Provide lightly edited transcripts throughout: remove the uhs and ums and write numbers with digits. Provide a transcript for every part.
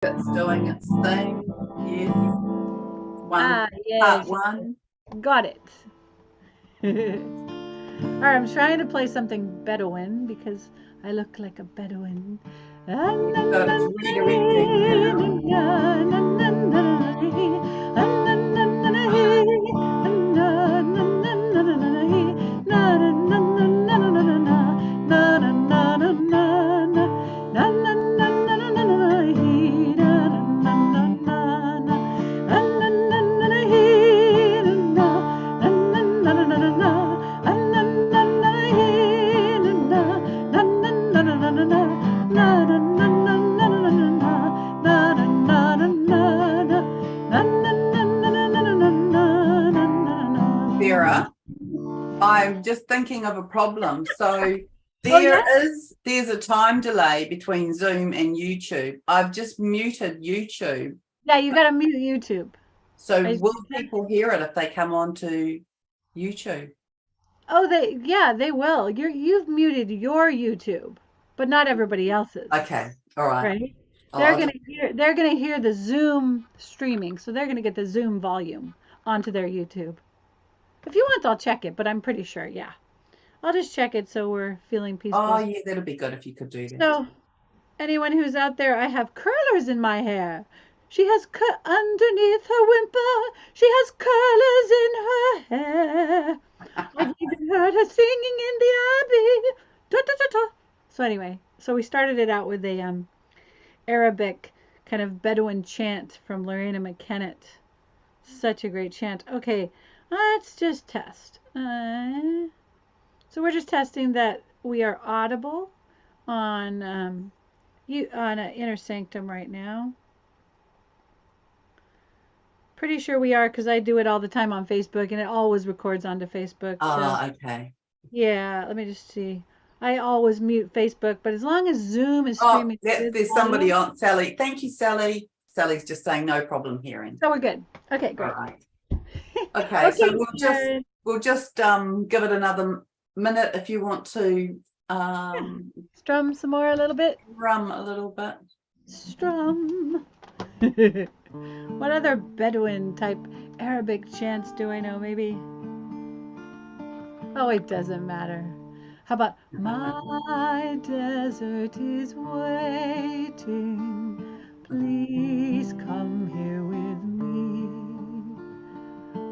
It's doing its thing. Yes. Part Yes, one. got it. All right, I'm trying to play something Bedouin because I look like a Bedouin. So it's redirecting now. Sarah, I'm just thinking of a problem. So Oh yeah? there's a time delay between Zoom and YouTube. I've just muted YouTube. Yeah, you gotta mute YouTube. So I, will people hear it if they come on to YouTube? oh, they will. You've muted your YouTube, but not everybody else's, Okay. All right. right? I'll just They're gonna hear the Zoom streaming, so they're gonna get the Zoom volume onto their YouTube. If you want, I'll check it, but I'm pretty sure, yeah. I'll just check it so we're feeling oh peaceful. yeah, that'll be good if you could do that. So, anyone who's out there, I have curlers in my hair. She has underneath her whimper. She has curlers in her hair. I've even heard her singing in the abbey. Da, da, da, da. So anyway, so we started it out with a Arabic kind of Bedouin chant from Lorena McKennett. Such a great chant. Okay, let's just test. So we're just testing that we are audible on Inner Sanctum right now. Pretty sure we are because I do it all the time on Facebook and it always records onto Facebook. So Okay. yeah, let me just see. I always mute Facebook, but as long as Zoom is Oh, streaming with there's somebody audio, on. Sally. Thank you, Sally. Sally's just saying no problem hearing. so we're good. Okay, All great. right. Okay, so Okay, Sharon. we'll just give it another minute if you want to Yeah, um strum some more a little bit. rum a little bit. Strum. What other Bedouin type Arabic chants do I know? Maybe. Oh, it doesn't matter. How about my desert is waiting. Please come here with me.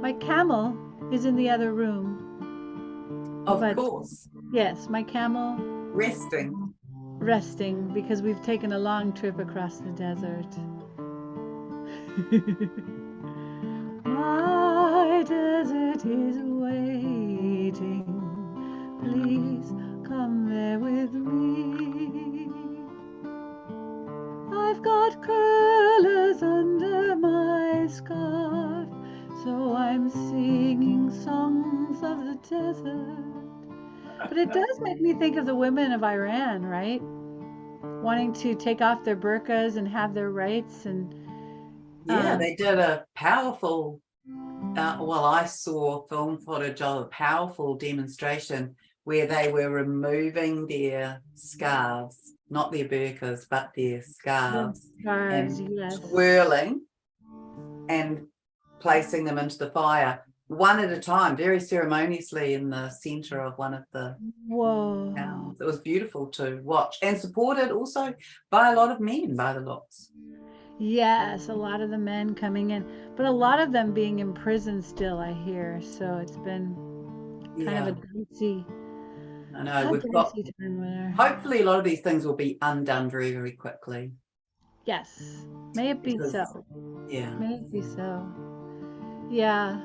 My camel is in the other room, Of but course, yes, my camel resting. resting because we've taken a long trip across the desert. My desert is waiting. Please come there with me. I've got curlers under my scarf, so I'm singing songs of the desert. But it does make me think of the women of Iran, right? Wanting to take off their burqas and have their rights and Yeah, um, they did a powerful. Well, I saw film footage of a powerful demonstration where they were removing their scarves, not their burqas, but their the scarves, scars, and yes. twirling and placing them into the fire one at a time, very ceremoniously in the center of one of the Whoa. towns. It was beautiful to watch and supported also by a lot of men, by the looks. Yes, a lot of the men coming in, but a lot of them being in prison still, I hear. So it's been kind of Yeah, I know. a We've got, dicey time with her. hopefully, a lot of these things will be undone very, very quickly Yes, may it be because, so. yeah, May it be so. Yeah.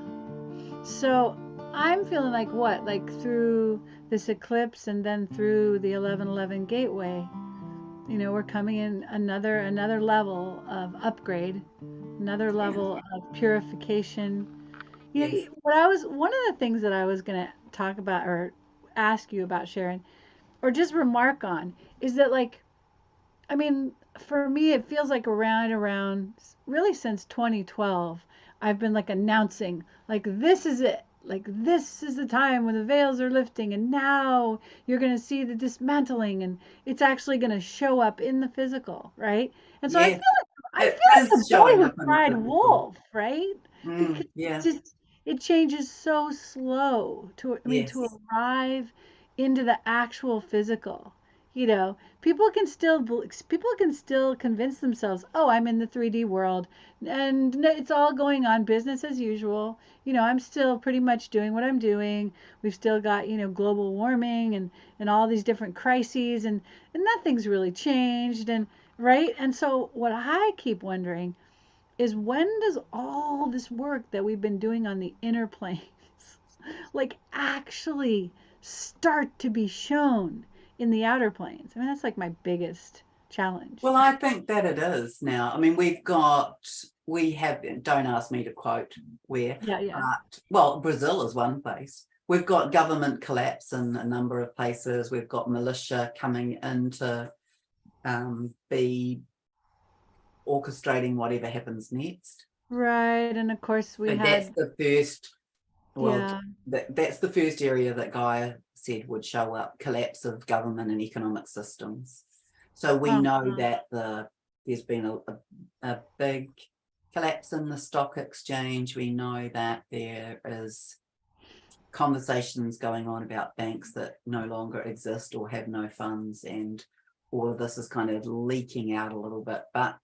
So I'm feeling like what? Like through this eclipse and then through the 1111 gateway. We're coming in another level of upgrade, another yeah, level of purification. yes, What I was one of the things that I was going to talk about or ask you about, Sharon, or just remark on is that like I mean, for me it feels like around really since 2012 I've been like announcing like this is it. Like this is the time when the veils are lifting and now you're going to see the dismantling and it's actually going to show up in the physical, right? And so I feel yes. I It feel like is the boy showing who up in the cried physical. wolf, right? Because Yeah, it changes so slow to yes. arrive into the actual physical. People can still convince themselves, "Oh, I'm in the 3D world and it's all going on business as usual. I'm still pretty much doing what I'm doing. We've still got, global warming and all these different crises and nothing's really changed and right? And so what I keep wondering is when does all this work that we've been doing on the inner planes like actually start to be shown in the outer planes? I mean, that's like my biggest challenge. Well, I think that it is now. I mean, we have, don't ask me to quote where, Yeah, yeah. but, well, Brazil is one place. We've got government collapse in a number of places. We've got militia coming in to be orchestrating whatever happens next. Right. And of course we So that's had, the first, well, yeah. that's the first area that Gaia said would show up, collapse of government and economic systems. So we know Uh-huh. that there's been a big collapse in the stock exchange. We know that there is conversations going on about banks that no longer exist or have no funds, and all of this is kind of leaking out a little bit, but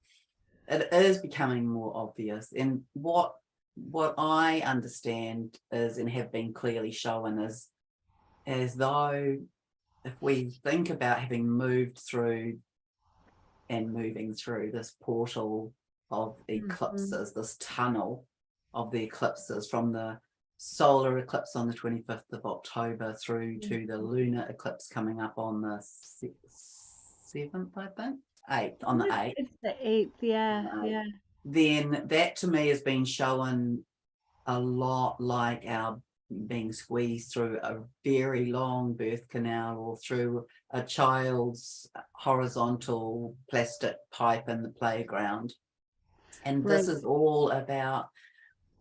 it is becoming more obvious. And what I understand is, and have been clearly shown, is as though if we think about having moved through and moving through this portal of Mhm. eclipses, this tunnel of the eclipses from the solar eclipse on the 25th of October through to the lunar eclipse coming up on the 7th, I think, 8th, on the 8th, It's the eighth. on Yeah, the 8th, yeah. then that to me has been shown a lot like our being squeezed through a very long birth canal or through a child's horizontal plastic pipe in the playground. And this Right. is all about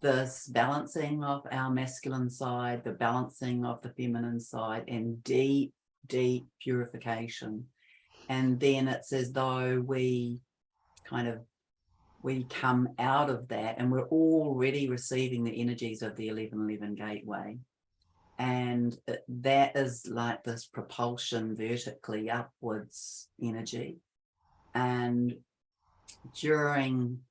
this balancing of our masculine side, the balancing of the feminine side, and deep, deep purification. And then it's as though kind of we come out of that and we're already receiving the energies of the 1111 gateway. And that is like this propulsion vertically upwards energy. And during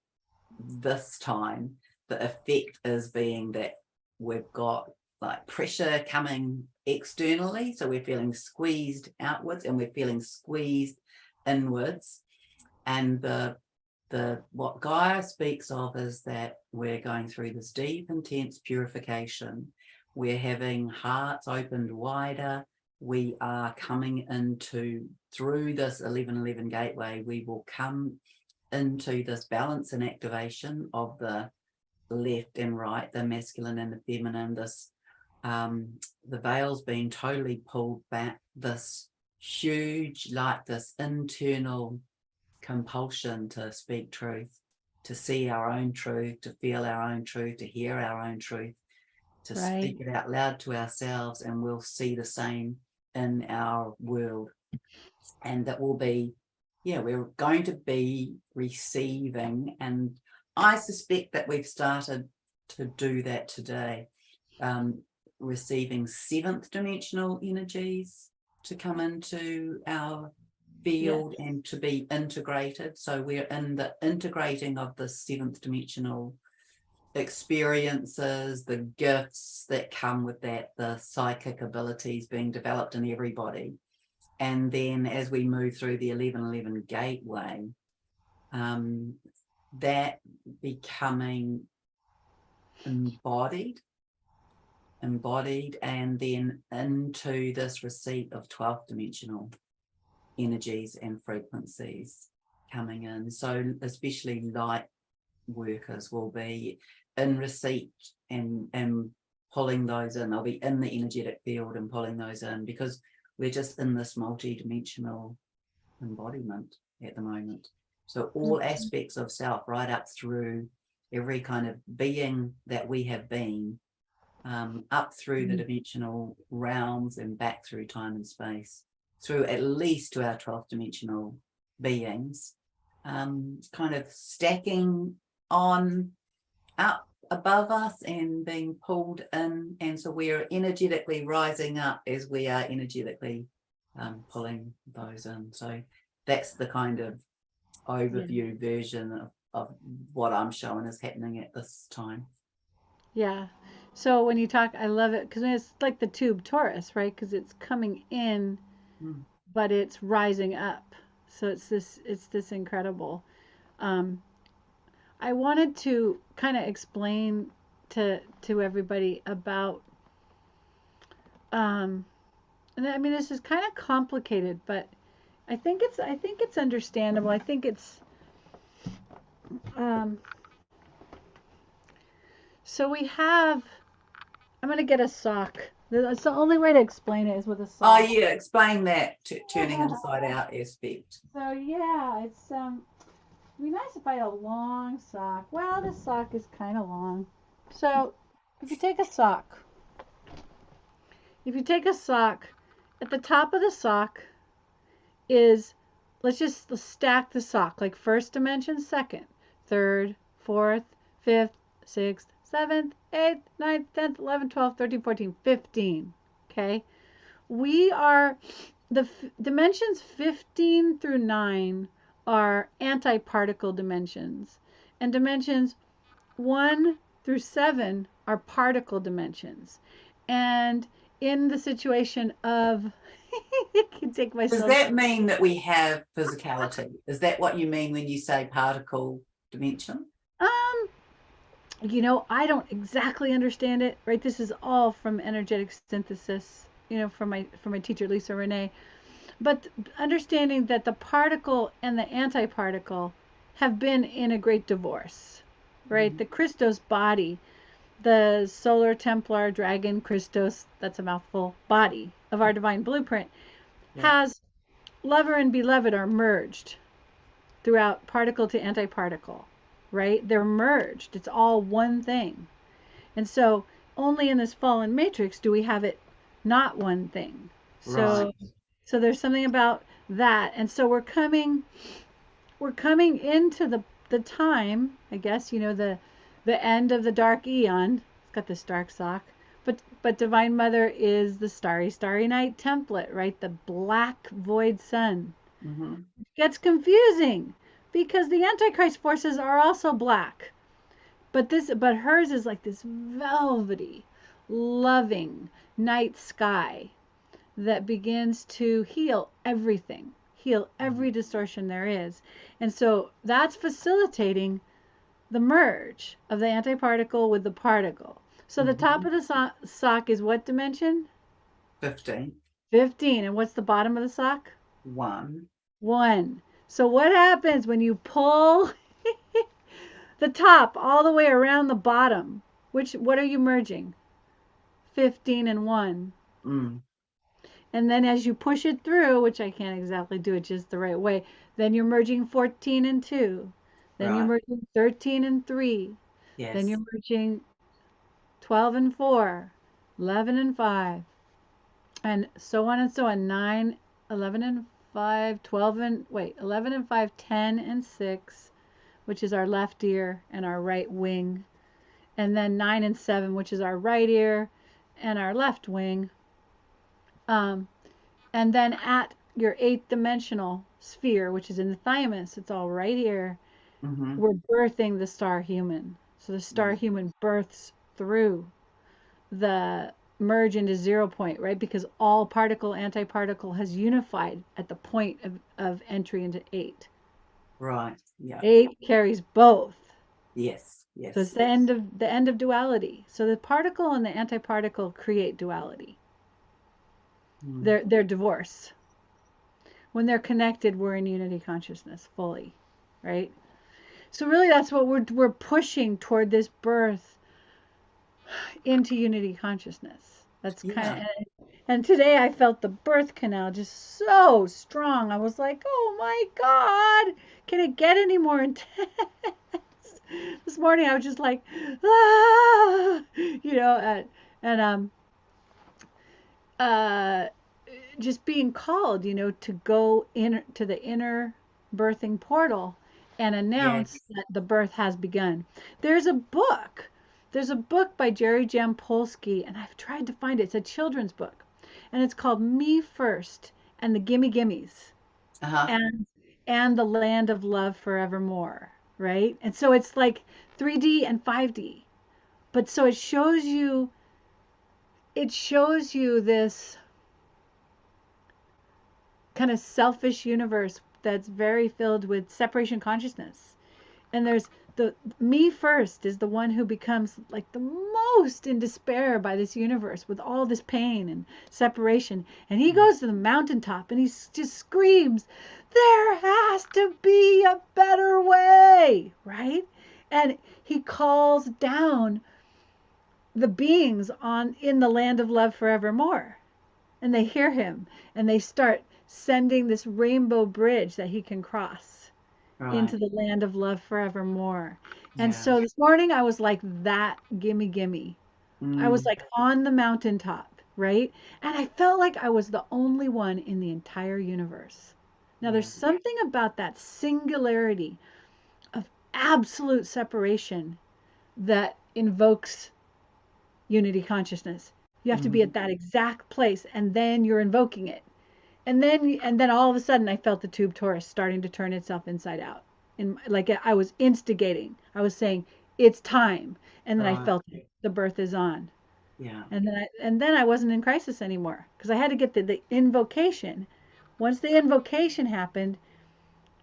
this time, the effect is being that we've got like pressure coming externally. So we're feeling squeezed outwards and we're feeling squeezed inwards. And the what Gaia speaks of is that we're going through this deep, intense purification. We're having hearts opened wider. We are coming into, through this 1111 gateway, we will come into this balance and activation of the left and right, the masculine and the feminine, this the veil's being totally pulled back, this huge, like this internal compulsion to speak truth, to see our own truth, to feel our own truth, to hear our own truth, to Right. speak it out loud to ourselves, and we'll see the same in our world. And that will be, yeah, we're going to be receiving, and I suspect that we've started to do that today, receiving seventh dimensional energies to come into our Yes. field and to be integrated. So we're in the integrating of the seventh dimensional experiences, the gifts that come with that, the psychic abilities being developed in everybody. And then as we move through the 1111 gateway, that becoming embodied, and then into this receipt of 12th dimensional energies and frequencies coming in. So especially light workers will be in receipt and pulling those in. They'll be in the energetic field and pulling those in, because we're just in this multi-dimensional embodiment at the moment. So all aspects of self, right up through every kind of being that we have been, up through the dimensional realms and back through time and space, through at least to our 12th dimensional beings, kind of stacking on up above us and being pulled in, and so we're energetically rising up as we are energetically pulling those in. So that's the kind of overview version of what I'm showing is happening at this time. Yeah. So when you talk, I love it because it's like the tube torus, right? Because it's coming in, but it's rising up. So it's this incredible. Um, I wanted to kind of explain to everybody about, and I mean this is kind of complicated, but I think it's understandable. I think it's um, so we have. I'm gonna get a sock. That's the only way to explain it is with a Oh sock. yeah, explain that turning inside out aspect. So yeah, it'd be nice if I had a long sock. Well, this sock is kind of long. So if you take a sock, if you take a sock, at the top of the sock is, let's stack the sock like first dimension, second, third, fourth, fifth, sixth, seventh, eighth, ninth, 10th, 11th, 12th, 13th, 14th, 15. Okay. We are dimensions 15 through 9 are antiparticle dimensions, and dimensions 1 through 7 are particle dimensions. And in the situation of, I can take Does myself. that mean that we have physicality? Is that what you mean when you say particle dimension? Um, I don't exactly understand it, right? This is all from energetic synthesis, from my teacher Lisa Renee. But understanding that the particle and the antiparticle have been in a great divorce, right? The Christos body, the solar Templar dragon Christos, that's a mouthful, body of our divine blueprint, Yeah. has lover and beloved are merged throughout particle to antiparticle, right? They're merged. It's all one thing. And so only in this fallen matrix do we have it not one thing. Right. So there's something about that. And so we're coming into the time, I guess, the end of the dark eon. It's got this dark sock. But Divine Mother is the starry night template, right? The black void sun. Mm-hmm. It gets confusing because the Antichrist forces are also black. But hers is like this velvety, loving night sky that begins to heal everything, heal every distortion there is. And so that's facilitating the merge of the antiparticle with the particle. So the top of the sock is what dimension? 15. 15. And what's the bottom of the sock? 1. 1. So what happens when you pull the top all the way around the bottom? What are you merging? 15 and 1. Mm. And then as you push it through, which I can't exactly do it just the right way, then you're merging 14 and 2. Then you're Right. merging 13 and 3. Then Yes. you're merging 12 and 4, 11 and 5, and so on and so on. 9, 11 and 5, 12 and, wait, 11 and 5, 10 and 6, which is our left ear and our right wing. And then 9 and 7, which is our right ear and our left wing. And then at your 8th dimensional sphere, which is in the thymus, it's all right here, Mm-hmm. we're birthing the star human. So the star human births through the merge into 0 point, right? Because all particle, antiparticle has unified at the point of entry into 8. Right. Yeah. 8 carries both. Yes. So it's Yes. the end of duality. So the particle and the antiparticle create duality. Mm. They're divorce. When they're connected, we're in unity consciousness fully, right? So really that's what we're pushing toward, this birth into unity consciousness. That's kind Yeah. of, and today I felt the birth canal just so strong. I was like, "Oh my God, can it get any more intense?" This morning I was just like, ah, and uh, just being called, to go in to the inner birthing portal and announce Yes. that the birth has begun. There's a book. There's a book by Jerry Jampolsky, and I've tried to find it. It's a children's book, and it's called Me First and the Gimme Gimmes Uh-huh. and the Land of Love Forevermore, right? And so it's like 3D and 5D. But so it shows you this kind of selfish universe that's very filled with separation consciousness. And there's the me first is the one who becomes like the most in despair by this universe with all this pain and separation. And he Mm. goes to the mountaintop and he just screams, there has to be a better way, right? And he calls down the beings on in the land of love forevermore, and they hear him, and they start sending this rainbow bridge that he can cross Right. into the land of love forevermore. And Yeah. so this morning I was like that, gimme gimme. I was Mm. like on the mountaintop, right? And I felt like I was the only one in the entire universe. Now there's Yeah. something about that singularity of absolute separation that invokes unity consciousness. You have to be Mm. at that exact place, and then you're invoking it. And then all of a sudden I felt the tube torus starting to turn itself inside out. And like I was instigating. I was saying it's time. And then I Right. felt the birth is on. Yeah. And then I wasn't in crisis anymore because I had to get the invocation. Once the invocation happened,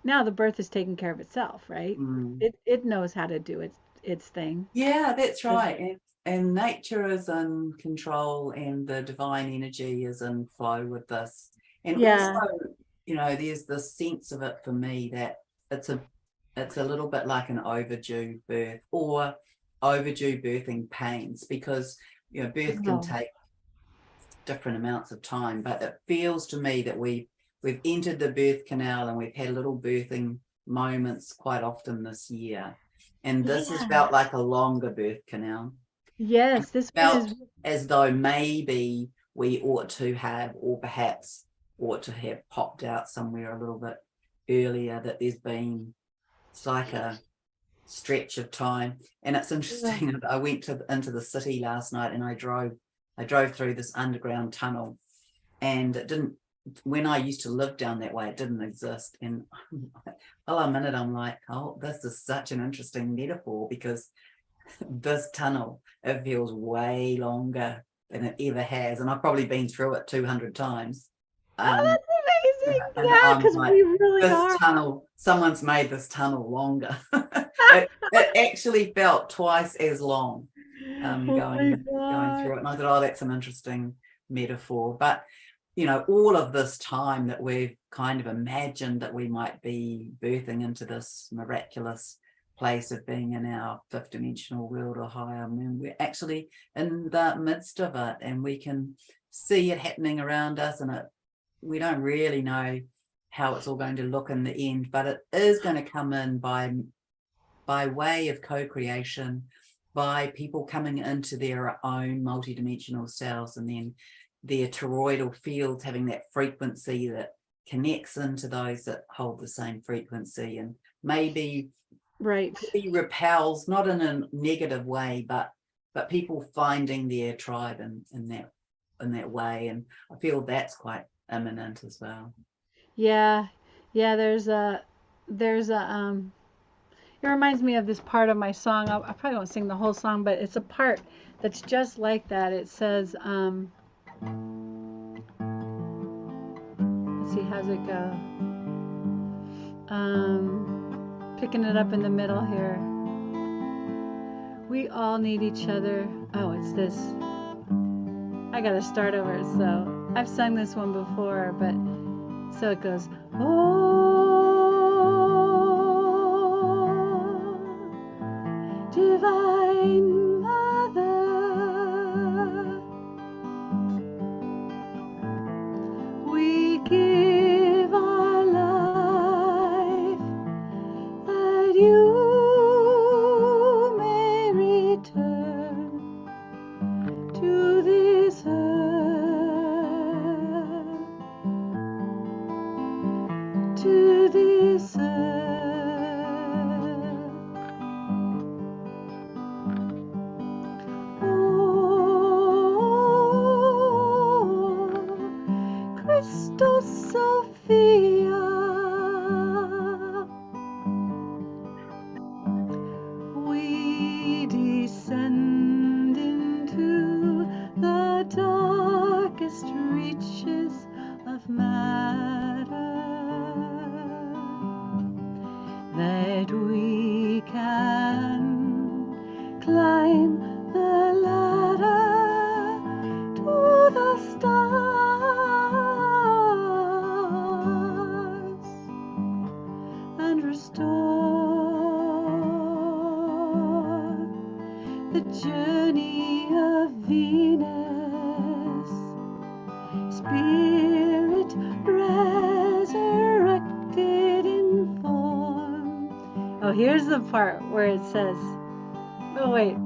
now the birth is taking care of itself, right? Mm. It knows how to do its thing. Yeah, that's right. And nature is in control and the divine energy is in flow with this. And also, Yeah. there's this sense of it for me that it's a it's a little bit like an overdue birth or overdue birthing pains because birth can Oh, take different amounts of time, but it feels to me that we've entered the birth canal and we've had little birthing moments quite often this year. And this has yeah. felt like a longer birth canal. Yes, this one is. Felt as though maybe we ought to have, or perhaps ought to have popped out somewhere a little bit earlier, that there's been, it's like a stretch of time. And it's Yeah. interesting. I went into the city last night and I drove through this underground tunnel, and it didn't, when I used to live down that way, it didn't exist. And well, a minute I'm like, oh, this is such an interesting metaphor because this tunnel, it feels way longer than it ever has, and I've probably been through it 200 times. Oh, um that's amazing. and Yeah, I'm because like, we really this are. tunnel, someone's made this tunnel longer. It actually felt twice as long, Oh my going God. through it. And I thought, oh, that's an interesting metaphor. But all of this time that we've kind of imagined that we might be birthing into this miraculous place of being in our fifth dimensional world or higher, I mean, we're actually in the midst of it, and we can see it happening around us, and we don't really know how it's all going to look in the end, but it is going to come in by way of co-creation, by people coming into their own multidimensional selves, and then their toroidal fields having that frequency that connects into those that hold the same frequency, and maybe Right. repels, not in a negative way, but people finding their tribe in that way. And I feel that's quite imminent as well. Yeah. Yeah, there's a it reminds me of this part of my song. I probably won't sing the whole song, but it's a part that's just like that. It says, let's see, how's it go? Picking it up in the middle here. We all need each other. Oh, it's this. I gotta start over. So I've sung this one before, but so it goes. Oh, Divine Mother, we give our life that you may return to this earth to the journey of Venus, spirit resurrected in form. Oh, here's the part where it says, oh, wait.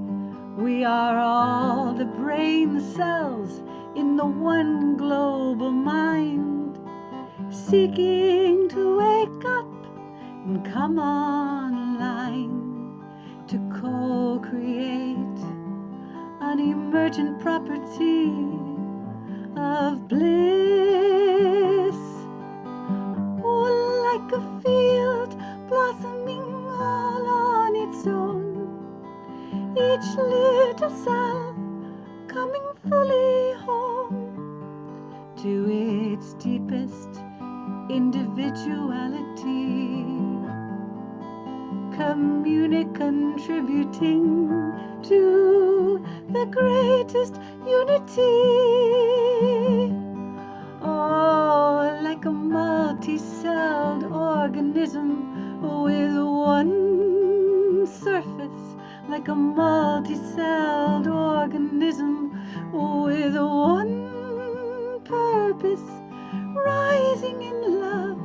We are all the brain cells in the one global mind, seeking to wake up and come online to co-create an emergent property of bliss. Oh, like a field blossoming all on its own, each little cell coming fully home to its deepest individuality, contributing to the greatest unity. Oh, like a multi-celled organism with one surface, like a multi-celled organism with one purpose, rising in love,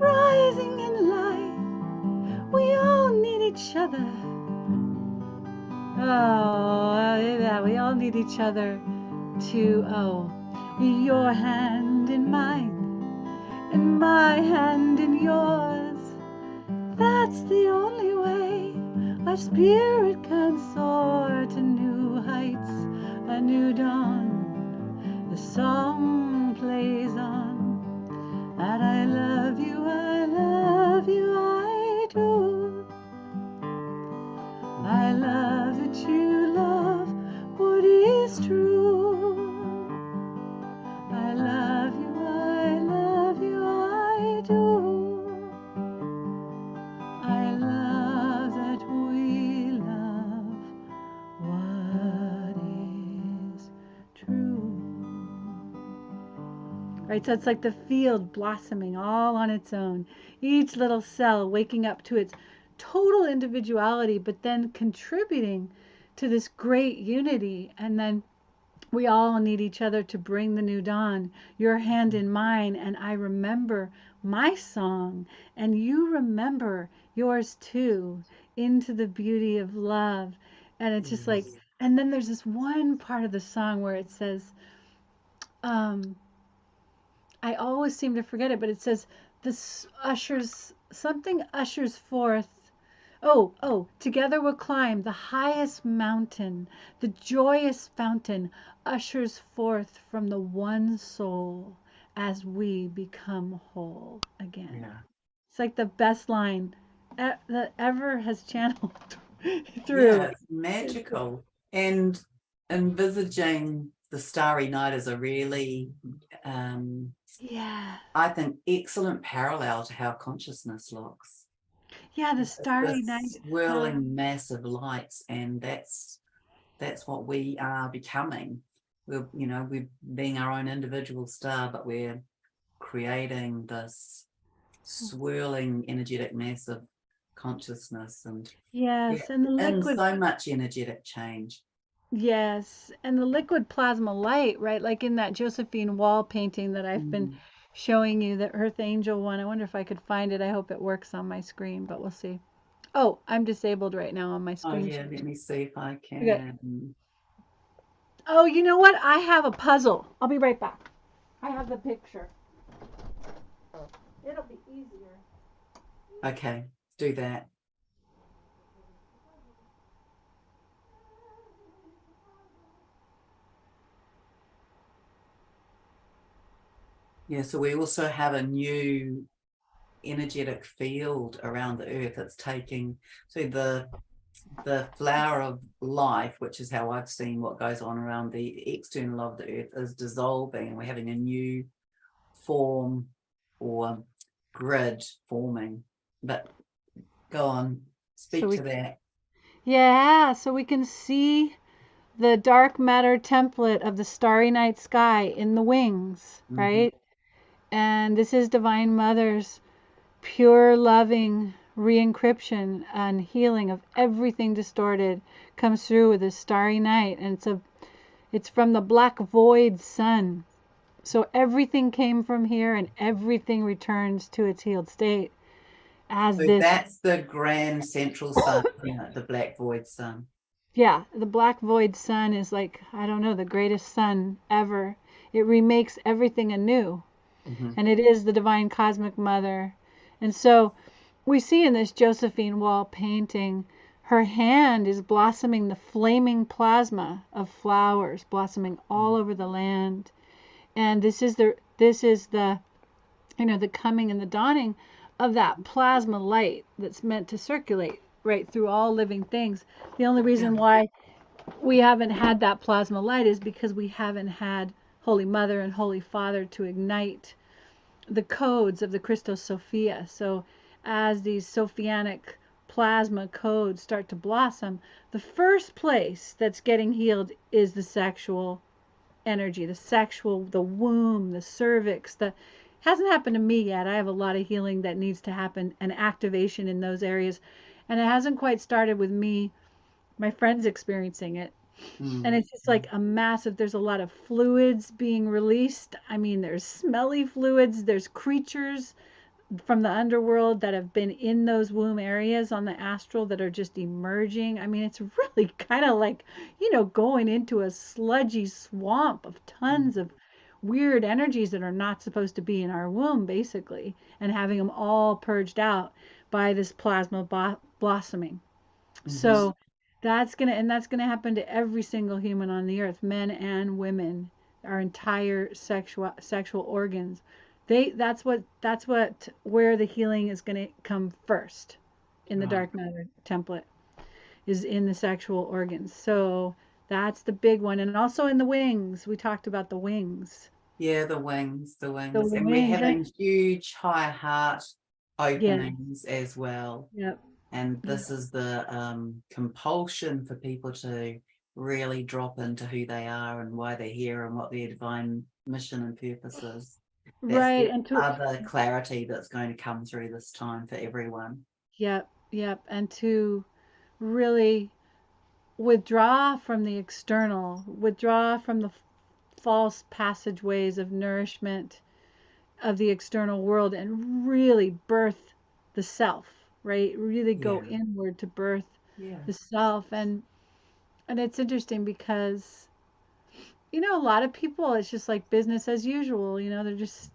rising in light. We all need each other. Oh, yeah, we all need each other to, your hand in mine, and my hand in yours. That's the only way our spirit can soar to new heights, a new dawn. The song plays on, and I love you, I love you, I do. I love that you love what is true. I love you, I love you, I do. I love that we love what is true. Right, so it's like the field blossoming all on its own, each little cell waking up to its total individuality, but then contributing to this great unity. And then we all need each other to bring the new dawn. Your hand in mine, and I remember my song, and you remember yours too, into the beauty of love. And it's just like, Yes. and then there's this one part of the song where it says, I always seem to forget it, but it says, this ushers forth. Together we'll climb the highest mountain. The joyous fountain ushers forth from the one soul as we become whole again. Yeah. It's like the best line that ever has channeled through. Yeah, it's magical. And envisaging the starry night is a really, Yeah. I think, excellent parallel to how consciousness looks. Yeah, the It's starry night. this swirling mass of lights, and that's what we are becoming. We're being our own individual star, but we're creating this swirling energetic mass of consciousness, and Yes, we're and the in liquid. so much energetic change. Yes, and the liquid plasma light, right? Like in that Josephine Wall painting that I've been Mm. showing you, the Earth Angel one. I wonder if I could find it. I hope it works on my screen, but we'll see. Oh, I'm disabled right now on my Oh screen yeah, share. let me see if I Okay. can. Oh, you know what? I have a puzzle. I'll be right back. I have the picture. It'll be easier. Okay, do that. Yeah, so we also have a new energetic field around the earth. It's taking, so the flower of life, which is how I've seen what goes on around the external of the earth, is dissolving, and we're having a new form or grid forming. But go on, So speak we, to that. yeah, so we can see the dark matter template of the starry night sky in the wings, Mm-hmm. right? And this is Divine Mother's pure, loving re-encryption and healing of everything distorted comes through with this starry night, and it's from the black void sun. So everything came from here and everything returns to its healed state as So this. that's the grand central sun, the black void sun. Yeah, the black void sun is like, I don't know, the greatest sun ever. It remakes everything anew, Mm-hmm. and it is the divine cosmic mother. And so we see in this Josephine Wall painting, her hand is blossoming the flaming plasma of flowers blossoming all over the land. And this is the the coming and the dawning of that plasma light that's meant to circulate right through all living things. The only Yeah. reason why we haven't had that plasma light is because we haven't had Holy Mother and Holy Father to ignite the codes of the Christos Sophia. So as these Sophianic plasma codes start to blossom, the first place that's getting healed is the sexual energy, the sexual, the womb, the cervix. The hasn't happened to me yet. I have a lot of healing that needs to happen and activation in those areas. And it hasn't quite started with me. My friends experiencing it. And Mm. it's just like a massive, there's a lot of fluids being released. I mean, there's smelly fluids, there's creatures from the underworld that have been in those womb areas on the astral that are just emerging. I mean, it's really kind of like, going into a sludgy swamp of Mm. tons of weird energies that are not supposed to be in our womb, basically, and having them all purged out by this plasma blossoming. Mm-hmm. So that's gonna happen to every single human on the earth, men and women, our entire sexual organs. That's what where the healing is gonna come first in the Right. dark matter template is in the sexual organs. So that's the big one, and also in the wings. We talked about the wings. Yeah, the wings, the The wings. And we're wings. having huge high heart Yeah. openings as well. Yep. And Yep. this is the compulsion for people to really drop into who they are and why they're here and what their divine mission and purpose is. That's Right. the And to other clarity that's going to come through this time for everyone. Yep. Yep. And to really withdraw from the external, withdraw from the false passageways of nourishment of the external world, and really birth the self, right? Really go Yeah, inward to birth yeah. the self. And it's interesting because a lot of people, it's just like business as usual.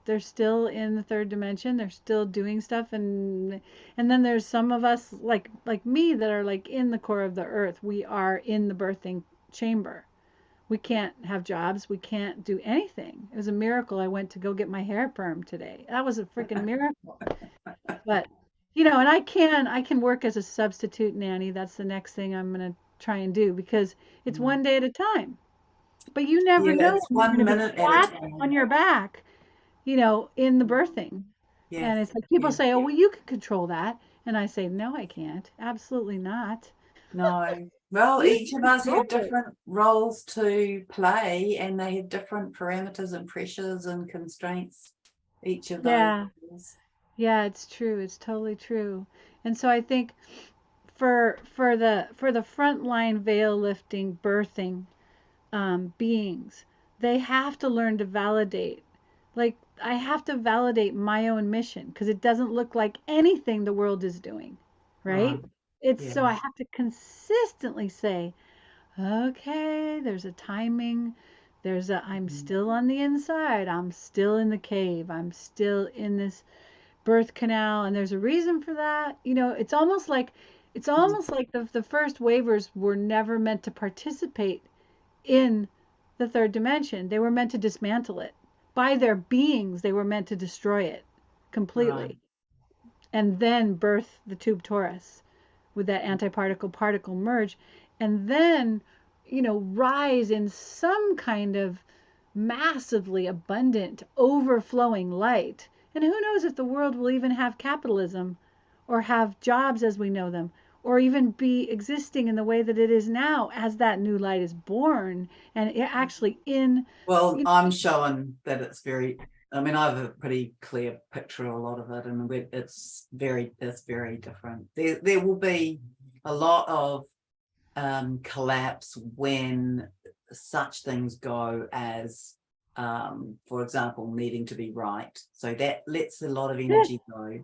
They're still in the third dimension, they're still doing stuff, and then there's some of us like me that are like in the core of the earth. We are in the birthing chamber. We can't have jobs. We can't do anything. It was a miracle. I went to go get my hair perm today. That was a freaking miracle. But and I can work as a substitute nanny. That's the next thing I'm gonna try and do because it's Mm. one day at a time. But you never Yeah, know it's when you're one gonna be minute at a flat on time. your back, in the birthing. Yes, And it's like people yeah. say, "Oh, well, you can control that," and I say, "No, I can't. Absolutely not. No. Well, You each of us control have it." different roles to play, and they have different parameters and pressures and constraints. Each of those Yeah. is. Yeah, it's true. It's totally true. And so I think for the frontline veil lifting birthing beings, they have to learn to validate. Like I have to validate my own mission because it doesn't look like anything the world is doing, Right. right? It's Yeah. so I have to consistently say, okay, there's a timing. I'm Mhm. still on the inside. I'm still in the cave. I'm still in this birth canal, and there's a reason for that. It's almost like the first waivers were never meant to participate in the third dimension. They were meant to dismantle it. By their beings, they were meant to destroy it Right. completely and then birth the tube torus with that antiparticle particle merge, and then rise in some kind of massively abundant overflowing light. And who knows if the world will even have capitalism or have jobs as we know them, or even be existing in the way that it is now as that new light is born and it actually in Well, you know, I'm showing that it's very. I mean, I have a pretty clear picture of a lot of it, and it's very different. There will be a lot of collapse when such things go as, for example, needing to be right. So that lets a lot of energy go,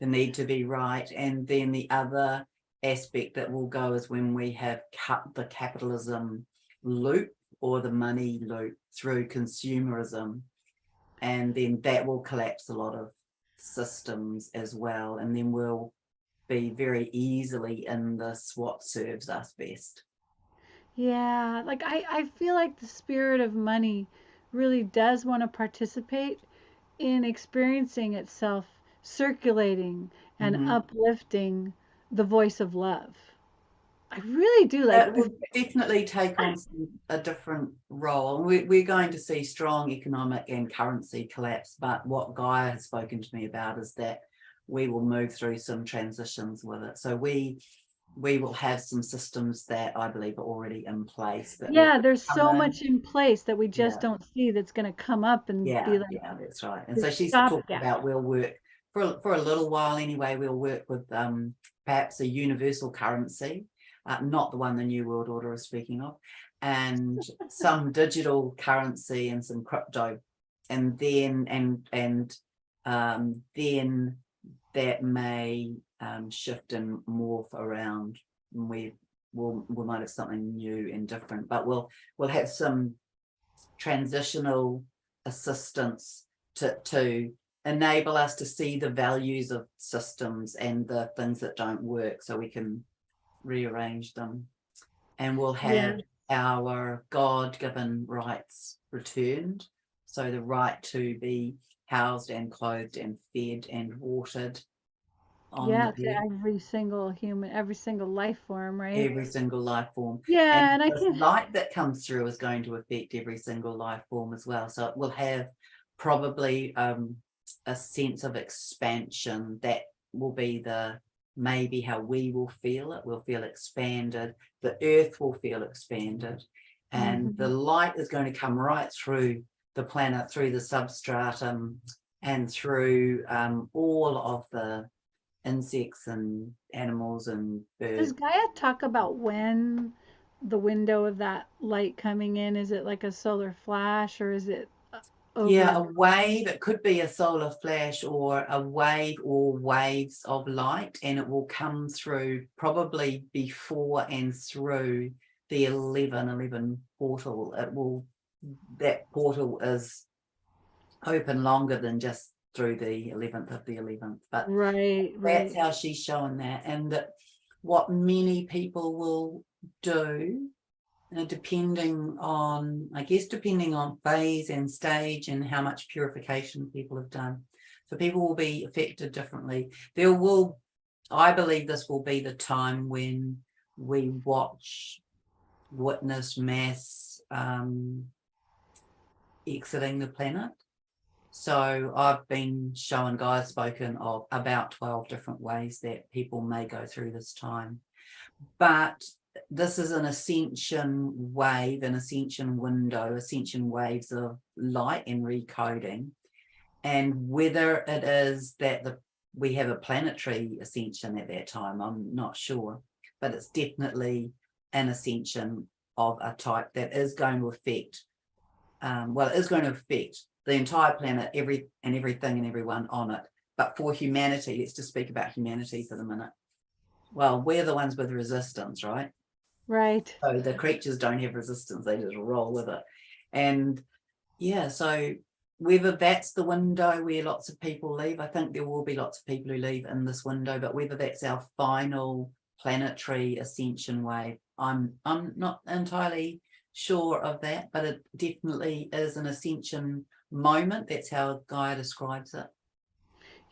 the need to be right. And then the other aspect that will go is when we have cut the capitalism loop or the money loop through consumerism. And then that will collapse a lot of systems as well. And then we'll be very easily in this what serves us best. Yeah, like I feel like the spirit of money really does want to participate in experiencing itself circulating and Mm-hmm. uplifting the voice of love. I really do like It will definitely take on a different role. We're going to see strong economic and currency collapse, but what Guy has spoken to me about is that we will move through some transitions with it. So we will have some systems that I believe are already in place that will yeah, there's come so in. much in place that we just Yeah, don't see that's going to come up and be like that's right. And the so she's talked stopgap. about we'll work for a little while anyway. We'll work with perhaps a universal currency, not the one the New World Order is speaking of, and some digital currency and some crypto, and then that may shift and morph around. And we might have something new and different, but we'll have some transitional assistance to enable us to see the values of systems and the things that don't work so we can rearrange them. And we'll Yeah. have our God-given rights returned. So the right to be housed and clothed and fed and watered on the Yeah, to earth, every single human, every single life form, right? every single life form. Yeah, And and I this can light that comes through is going to affect every single life form as well. So it will have probably a sense of expansion that will be maybe how we will feel it. We'll feel expanded. The earth will feel expanded. And the mhm. light is going to come right through the planet, through the substratum, and through all of the insects and animals and Does birds. Gaia talk about when the window of that light coming in? Is it like a solar flash or is it over Yeah, a a wave, it could be a solar flash or a wave or waves of light, and it will come through probably before and through the 1111 portal. That portal is open longer than just through the 11th of the 11th, but right, that's right. how she's showing that. And that what many people will do, depending on, I guess, depending on phase and stage and how much purification people have done. So people will be affected differently. I believe this will be the time when we witness mass exiting the planet. So I've been showing Guy's spoken of about 12 different ways that people may go through this time. But this is an ascension wave, an ascension window, ascension waves of light and recoding. And whether it is that we have a planetary ascension at that time, I'm not sure, but it's definitely an ascension of a type that is going to affect, it is going to affect the entire planet, everything and everyone on it. But for humanity, let's just speak about humanity for the minute. Well, we're the ones with resistance, right? Right. So the creatures don't have resistance, they just roll with it. And yeah, so whether that's the window where lots of people leave, I think there will be lots of people who leave in this window, but whether that's our final planetary ascension wave, I'm not entirely sure of that, but it definitely is an ascension moment. That's how Gaia describes it.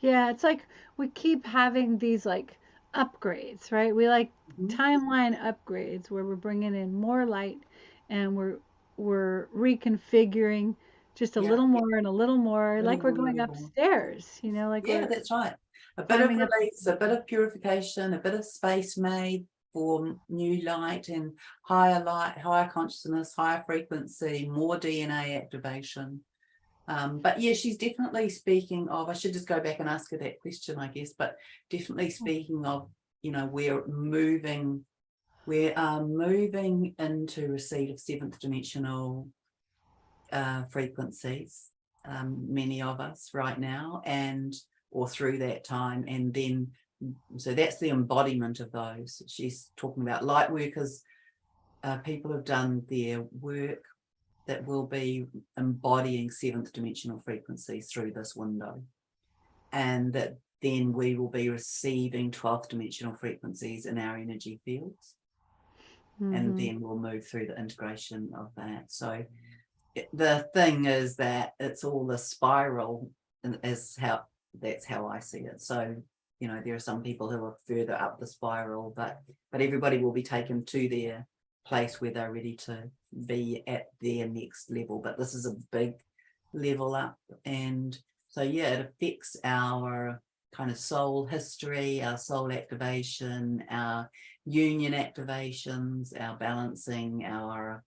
Yeah, it's like we keep having these like upgrades, right? We like Mhm. timeline upgrades where we're bringing in more light and we're reconfiguring just a Yeah, little more and a little more, little like we're more, going little more. upstairs, like Yeah, we're that's right. A bit of climbing up. release, a bit of purification, a bit of space made for new light and higher light, higher consciousness, higher frequency, more DNA activation. But yeah, she's definitely speaking of, I should just go back and ask her that question, I guess, but definitely speaking of, we are moving into receipt of seventh dimensional frequencies, many of us right now, or through that time. And then, so that's the embodiment of those. She's talking about light workers. People have done their work that will be embodying seventh dimensional frequencies through this window. And that then we will be receiving 12th dimensional frequencies in our energy fields. And then we'll move through the integration of that. So the thing is that it's all the spiral, and that's how I see it. So there are some people who are further up the spiral, but everybody will be taken to their place where they're ready to be at their next level. But this is a big level up, and so yeah, it affects our kind of soul history, our soul activation, our union activations, our balancing, our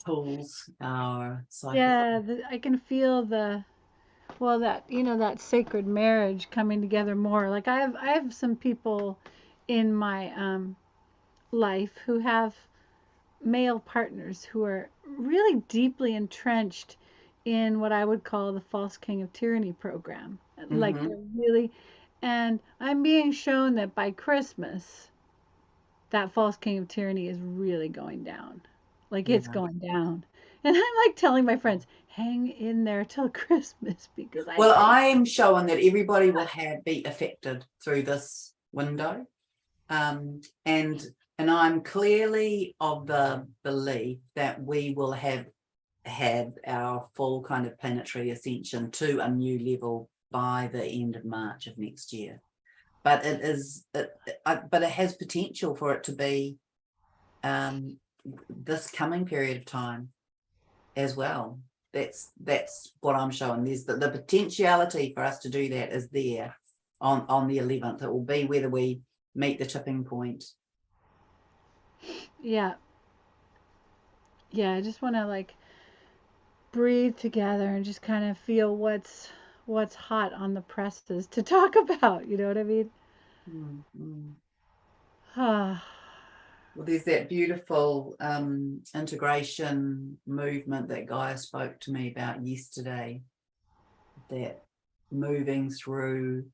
tools, our psychic. Yeah, I can feel that that sacred marriage coming together more. Like I have some people in my life who have male partners who are really deeply entrenched in what I would call the false king of tyranny program. Like they're really, and I'm being shown that by Christmas, that false king of tyranny is really going down. Like it's Yeah. going down. And I'm like telling my friends, hang in there till Christmas because I Well, think. I'm showing that everybody will be affected through this window. And I'm clearly of the belief that we will have had our full kind of planetary ascension to a new level by the end of March of next year. But but it has potential for it to be this coming period of time as well. That's what I'm showing. There's the potentiality for us to do that is there on the 11th. It will be whether we meet the tipping point. Yeah. Yeah, I just want to like breathe together and just kind of feel what's hot on the presses to talk about, you know what I mean? Mm-hmm. Ah. Well, there's that beautiful integration movement that Gaia spoke to me about yesterday, that moving through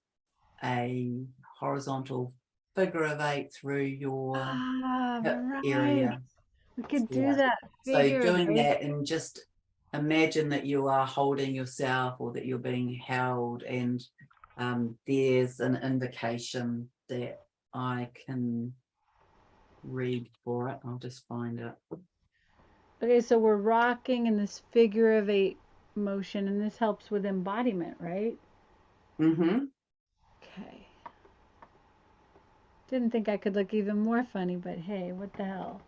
a horizontal figure of 8 through your hip Right. area. We could do Yeah. that So figure of doing eight. that, and just imagine that you are holding yourself or that you're being held, and there's an invocation that I can read for it. I'll just find it. Okay, so we're rocking in this figure of eight motion, and this helps with embodiment, right? Mm-hmm. Okay. Didn't think I could look even more funny, but hey, what the hell?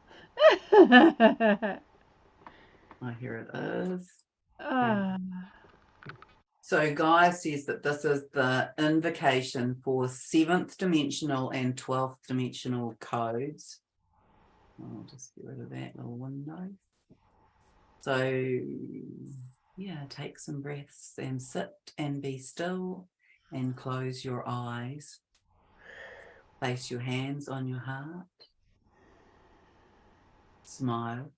Oh, here it is. Okay. Ah, So Gaia says that this is the invocation for 7th dimensional and 12th dimensional codes. I'll just get rid of that little window. So yeah, take some breaths and sit and be still and close your eyes. Place your hands on your heart. Smile.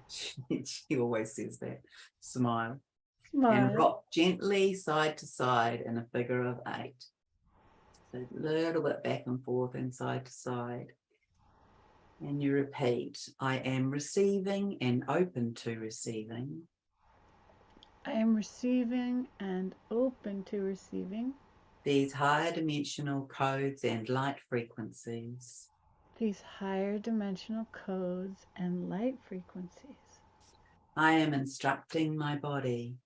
She always says that. Smile. And smile. rock gently side to side in a figure of 8. So a little bit back and forth and side to side. And you repeat, I am receiving and open to receiving I am receiving and open to receiving these higher dimensional codes and light frequencies. these higher dimensional codes and light frequencies. I am instructing my body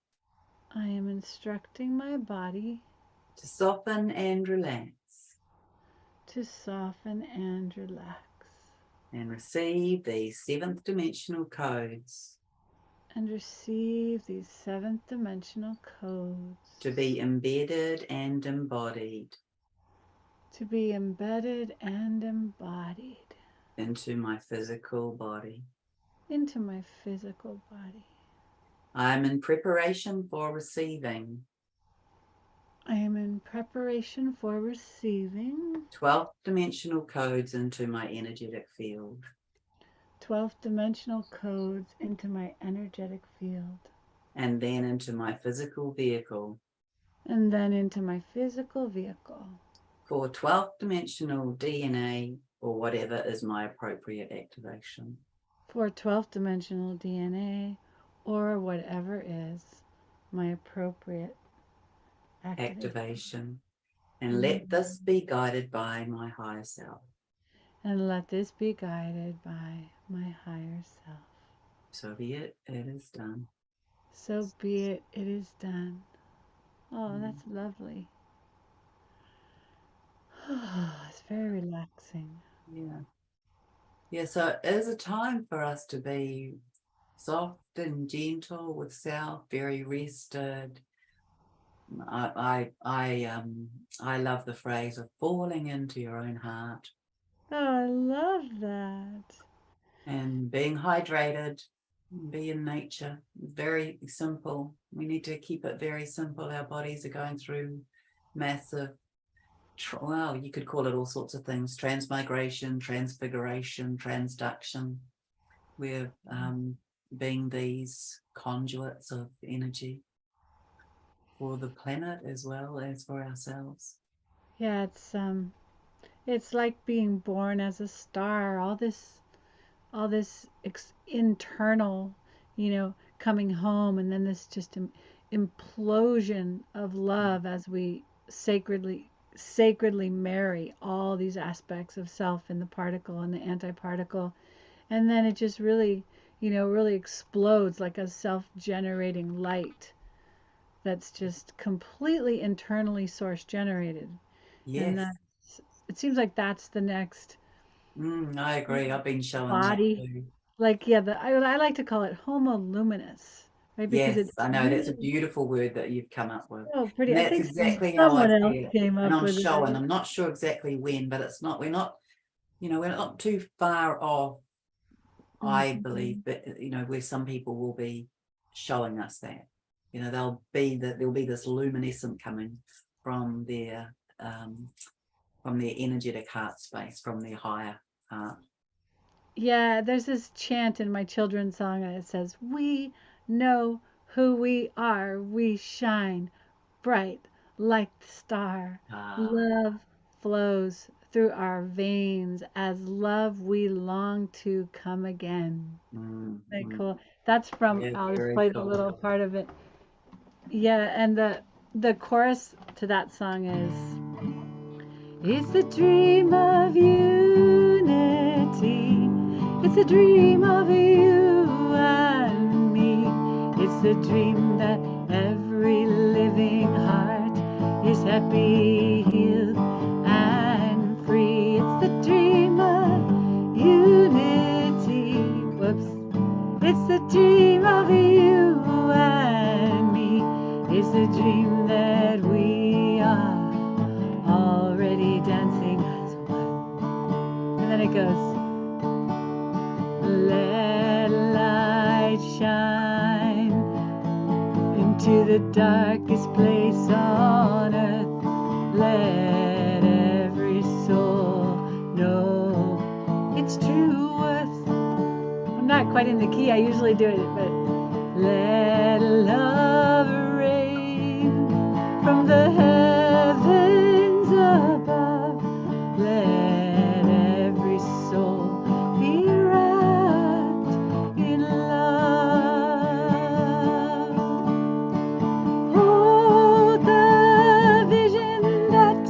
I am instructing my body to soften and relax to soften and relax and receive these 7th dimensional codes and receive these seventh dimensional codes to be embedded and embodied to be embedded and embodied into my physical body. into my physical body. I'm in preparation for receiving. I am in preparation for receiving 12th dimensional codes into my energetic field. 12th dimensional codes into my energetic field. And then into my physical vehicle. And then into my physical vehicle. For 12th dimensional DNA or whatever is my appropriate activation. For 12th dimensional DNA or whatever is my appropriate activation. And let this be guided by my higher self. And let this be guided by my higher self. So be it, it is done. So be it, it is done. Oh, that's lovely. It's very relaxing. Yeah. Yeah, so it is a time for us to be soft and gentle with self, very rested. I love the phrase of falling into your own heart Oh, I love that. and being hydrated, be in nature. Very simple. We need to keep it very simple. Our bodies are going through massive, well, you could call it all sorts of things: transmigration, transfiguration, transduction. We're being these conduits of energy for the planet as well as for ourselves. Yeah, it's like being born as a star. All this internal, coming home, and then this just implosion of love as we sacredly marry all these aspects of self in the particle and the antiparticle, and then it just really, really explodes like a self-generating light that's just completely internally source generated. And Yes, that's, it seems like that's the next I agree. I've been showing that body. too. Like, yeah, I like to call it homo luminous, right? Because Yes, it's I know that's a really beautiful word that you've come up with. so pretty. And I that's think exactly how I someone else see it. came And up I'm with showing, it. I'm not sure exactly when, but it's not, we're not too far off, I believe, Mhm. but where some people will be showing us that. There'll be this luminescent coming from their energetic heart space, from their higher heart. Yeah, there's this chant in my children's song, and it says, "We know who we are. We shine bright like the star. Ah, Love flows through our veins. As love we long to come again." Very mm. cool. That's from, Yeah, I'll just very play the cool. little part of it. Yeah, and the chorus to that song is, it's a dream of unity. It's a dream of you and me. It's a dream that every living heart is happy, healed, and free. It's the dream of unity. Whoops. It's the dream of you and me. It's the dream that we are already dancing as one. And then it goes, let light shine into the darkest place on earth. Let every soul know its true worth. I'm not quite in the key I usually do it, but let love rain from the heavens above. Let every soul be wrapped in love. Hold the vision that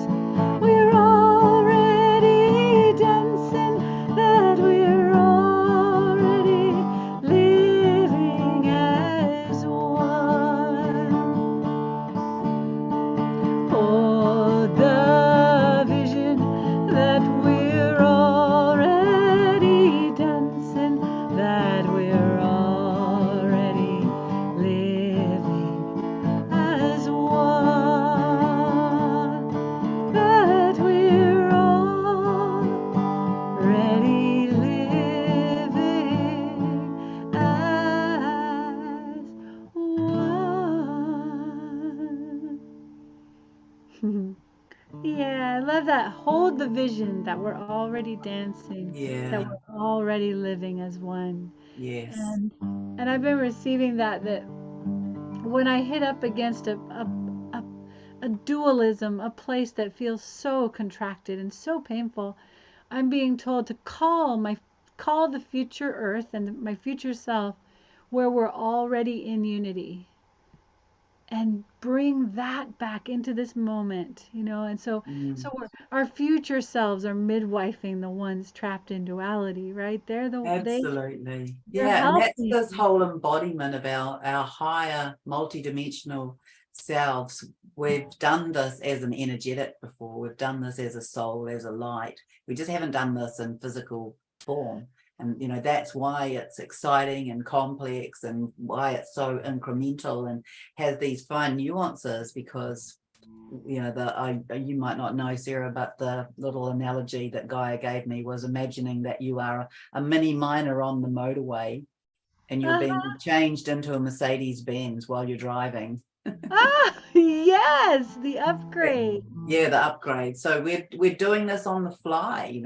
we're already dancing, that we're already living as one. hold the vision that we're already dancing, that Yeah. we're already living as one. Yes. And I've been receiving that when I hit up against a, a dualism, a place that feels so contracted and so painful, I'm being told to call the future earth and my future self where we're already in unity and bring that back into this moment, and so Mm. our future selves are midwifing the ones trapped in duality, right? Absolutely. They're Yeah, and that's healthy. this whole embodiment of our higher multidimensional selves. We've done this as an energetic before. We've done this as a soul, as a light. We just haven't done this in physical form. And, that's why it's exciting and complex and why it's so incremental and has these fine nuances because you might not know, Sarah, but the little analogy that Gaia gave me was imagining that you are a mini miner on the motorway and you're being Uh-huh. changed into a Mercedes Benz while you're driving. Yes, the upgrade. Yeah, the upgrade. So we're doing this on the fly.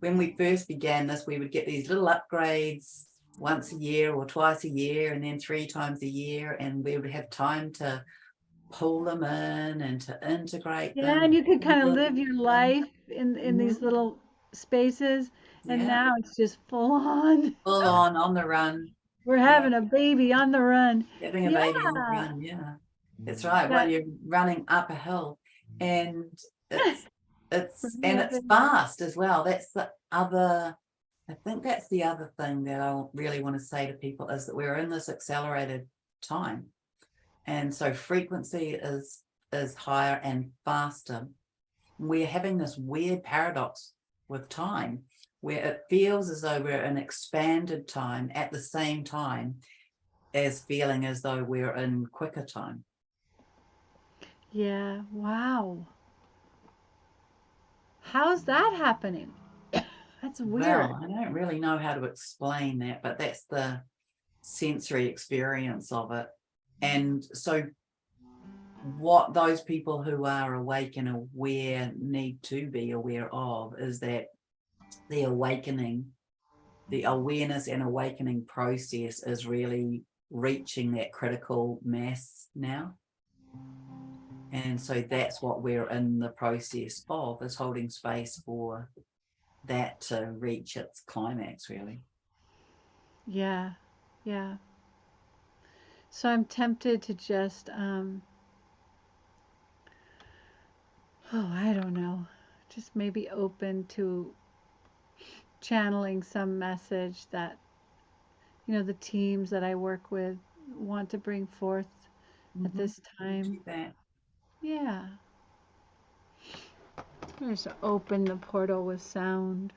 When we first began this, we would get these little upgrades once a year or twice a year and then 3 times a year, and we would have time to pull them in and to integrate Yeah, them, and you could kind of live live your them. life in these Mhm. little spaces, and Yeah, now it's just full on. full on the run. We're Yeah, having a baby on the run. having a Yeah, baby on the run. Yeah, that's right. While that you're running up a hill, and it's we and love it's it. fast as well. That's the other. I think that's the other thing that I really want to say to people is that we're in this accelerated time, and so frequency is higher and faster. We're having this weird paradox with time where it feels as though we're in expanded time at the same time as feeling as though we're in quicker time. Yeah, wow. How's that happening? That's weird. Well, I don't really know how to explain that, but that's the sensory experience of it. And so what those people who are awake and aware need to be aware of is that the awakening, the awareness and awakening process is really reaching that critical mass now. And so that's what we're in the process of, is holding space for that to reach its climax, really. Yeah, yeah. So I'm tempted to just, oh, I don't know, just maybe open to channeling some message that, the teams that I work with want to bring forth at Mm-hmm. this time. That. Yeah. Just open the portal with sound.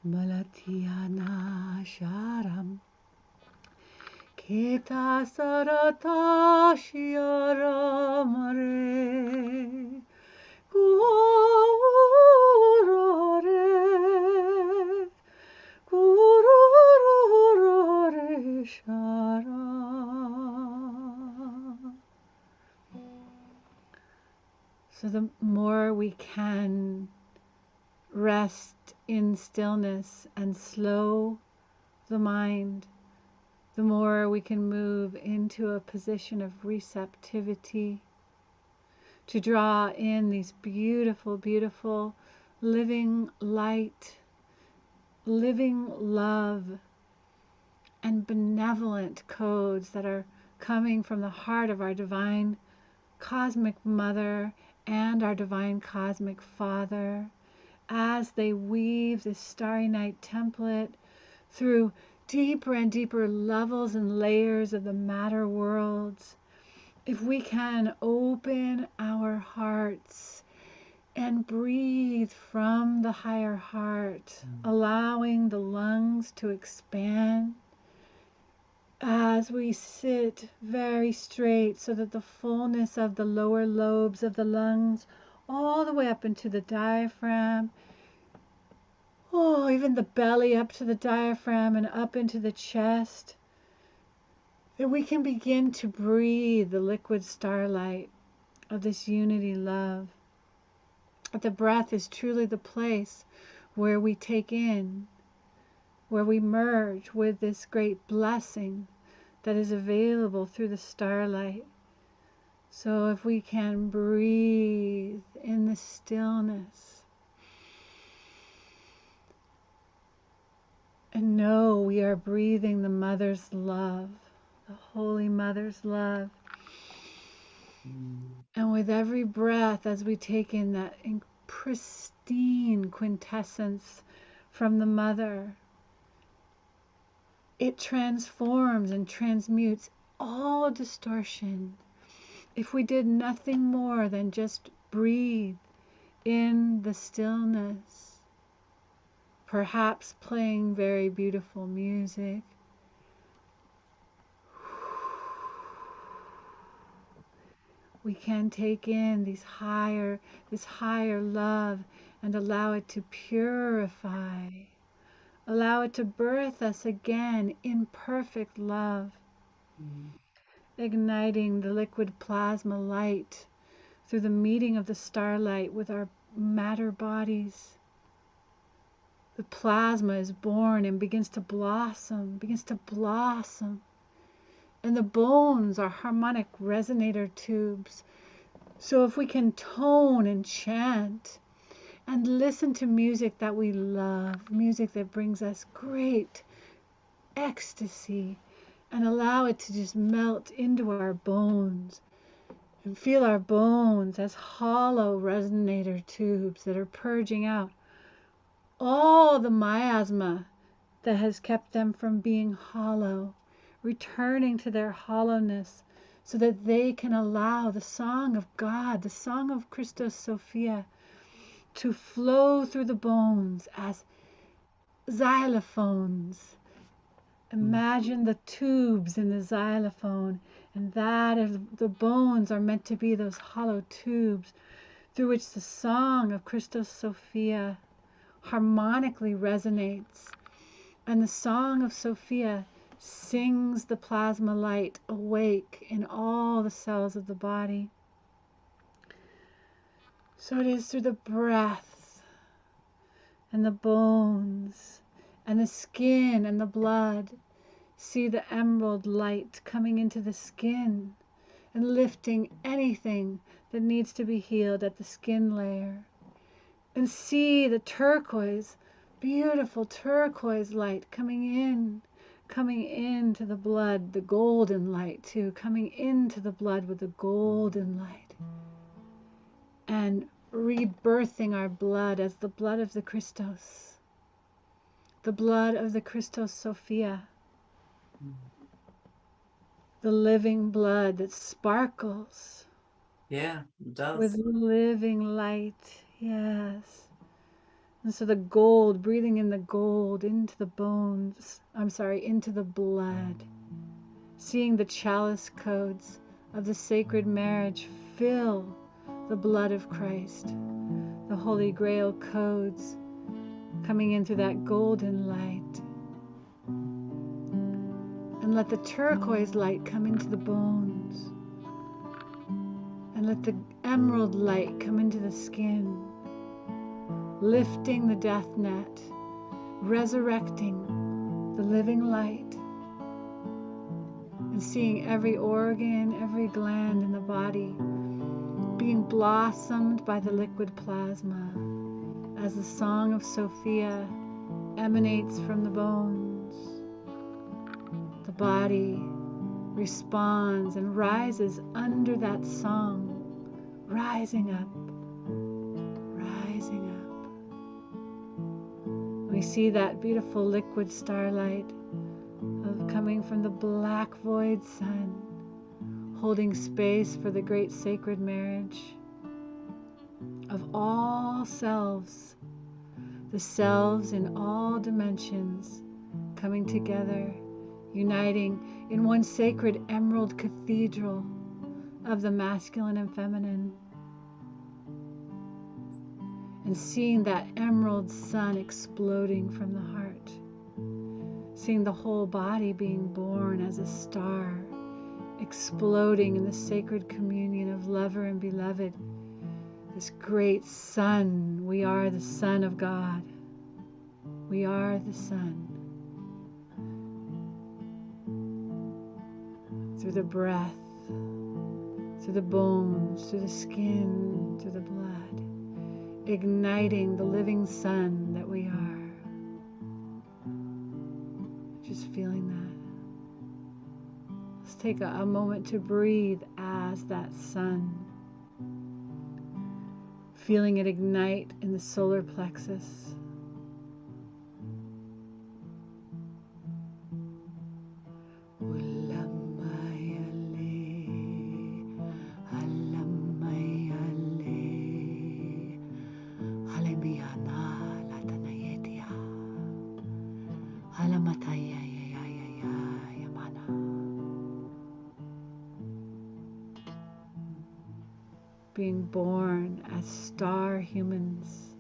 Malatiana Sharam Keta Sarata Shiara Mare Gurare Gurare Shara. So the more we can rest in stillness and slow the mind, the more we can move into a position of receptivity to draw in these beautiful, beautiful living light, living love, and benevolent codes that are coming from the heart of our divine Cosmic Mother and our Divine Cosmic Father, as they weave this Starry Night template through deeper and deeper levels and layers of the matter worlds. If we can open our hearts and breathe from the higher heart, allowing the lungs to expand as we sit very straight so that the fullness of the lower lobes of the lungs all the way up into the diaphragm, even the belly up to the diaphragm and up into the chest, that we can begin to breathe the liquid starlight of this unity love. That the breath is truly the place where we take in, where we merge with this great blessing that is available through the starlight. So if we can breathe in the stillness and know we are breathing the Mother's love, the Holy Mother's love. And with every breath, as we take in that pristine quintessence from the Mother, it transforms and transmutes all distortion. If we did nothing more than just breathe in the stillness, perhaps playing very beautiful music, we can take in this higher love and allow it to purify, allow it to birth us again in perfect love, igniting the liquid plasma light through the meeting of the starlight with our matter bodies. The plasma is born and begins to blossom, and the bones are harmonic resonator tubes. So if we can tone and chant and listen to music that we love, music that brings us great ecstasy, and allow it to just melt into our bones and feel our bones as hollow resonator tubes that are purging out all the miasma that has kept them from being hollow, returning to their hollowness so that they can allow the song of God, the song of Christos Sophia, to flow through the bones as xylophones. Imagine the tubes in the xylophone, and that is the bones are meant to be those hollow tubes through which the song of Christos Sophia harmonically resonates. And the song of Sophia sings the plasma light awake in all the cells of the body. So it is through the breath and the bones and the skin and the blood. See the emerald light coming into the skin and lifting anything that needs to be healed at the skin layer. And see the turquoise, beautiful turquoise light coming into the blood, the golden light too, coming into the blood with the golden light. And rebirthing our blood as the blood of the Christos, the blood of the Christos Sophia, the living blood that sparkles. Yeah, it does. With living light, yes. And so the gold, breathing in the gold into the bones, into the blood. Seeing the chalice codes of the sacred marriage fill the blood of Christ. The Holy Grail codes coming into that golden light. And let the turquoise light come into the bones. And let the emerald light come into the skin, lifting the death net, resurrecting the living light, and seeing every organ, every gland in the body being blossomed by the liquid plasma as the song of Sophia emanates from the bones. The body responds and rises under that song. rising up, rising up. We see that beautiful liquid starlight coming from the black void sun, holding space for the great sacred marriage of all selves, the selves in all dimensions coming together, uniting in one sacred emerald cathedral of the masculine and feminine, and seeing that emerald sun exploding from the heart, seeing the whole body being born as a star, exploding in the sacred communion of lover and beloved. This great sun, we are the Son of God. We are the Son. Through the breath, through the bones, through the skin, through the blood, igniting the living sun that we are. Just feeling that. Let's take a moment to breathe as that sun. Feeling it ignite in the solar plexus. Being born as star humans,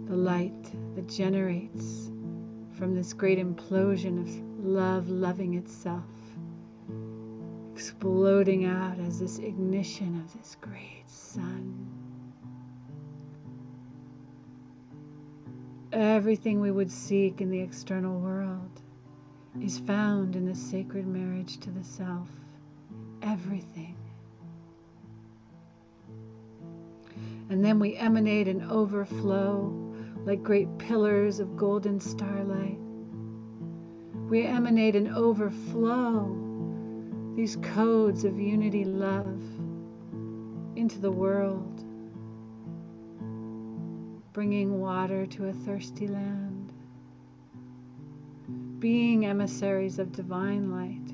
the light that generates from this great implosion of love loving itself, exploding out as this ignition of this great sun. Everything we would seek in the external world is found in the sacred marriage to the self. Everything. And then we emanate an overflow like great pillars of golden starlight. We emanate an overflow, these codes of unity love into the world, bringing water to a thirsty land, being emissaries of divine light,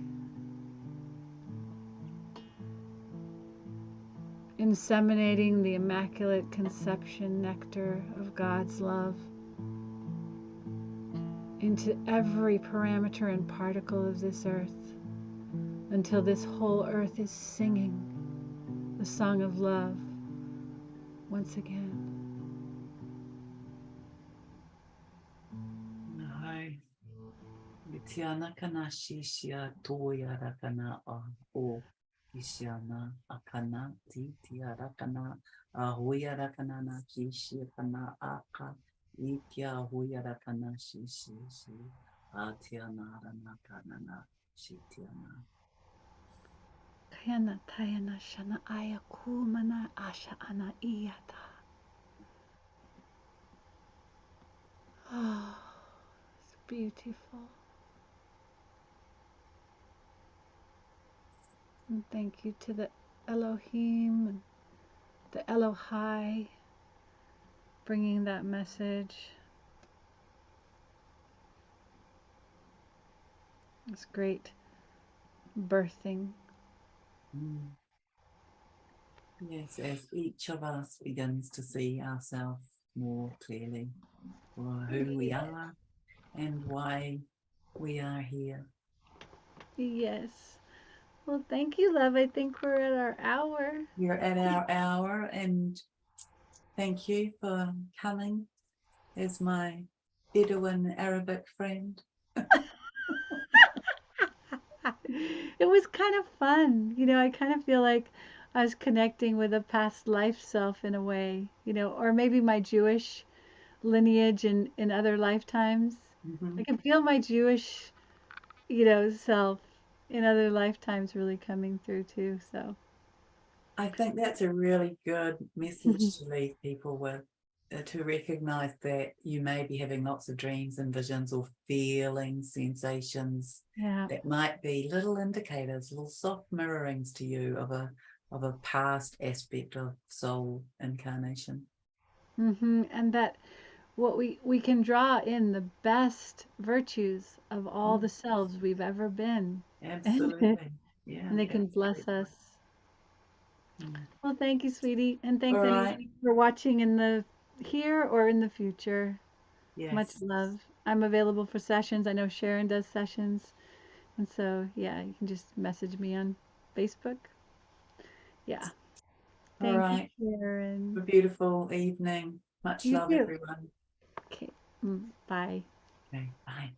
inseminating the immaculate conception nectar of God's love into every parameter and particle of this earth, until this whole earth is singing the song of love once again. Tiana kana shishia toya rakana o kishiana akana ti tiara kana ahoya rakana na kishia kana aka itia hoya rakana shishi atiana rana kana na shitiana. Kayana tayana shana aya kumana asha ana iyata. Oh, it's beautiful. And thank you to the Elohim and the Elohai bringing that message. It's great birthing. Yes, as each of us begins to see ourselves more clearly for who we are and why we are here. Yes. Well, thank you, love. I think we're at our hour. You're at our hour, and thank you for coming as my Bedouin Arabic friend. It was kind of fun. I kind of feel like I was connecting with a past life self in a way, or maybe my Jewish lineage in other lifetimes. Mm-hmm. I can feel my Jewish, self in other lifetimes really coming through too. So I think that's a really good message to leave people with, to recognize that you may be having lots of dreams and visions or feelings, sensations yeah, that might be little indicators, little soft mirrorings to you of of a past aspect of soul incarnation. And that what we can draw in the best virtues of all the selves we've ever been. And Absolutely. Yeah, they can bless absolutely. us. Well, thank you, sweetie. And All thanks right. anyone for watching in the here or in the future. Much Yes. love. I'm available for sessions. I know Sharon does sessions. And so, yeah, you can just message me on Facebook. Yeah. All Thank you, right. Sharon. A beautiful evening. Much You love, too. everyone. Okay. Bye. Okay. Bye.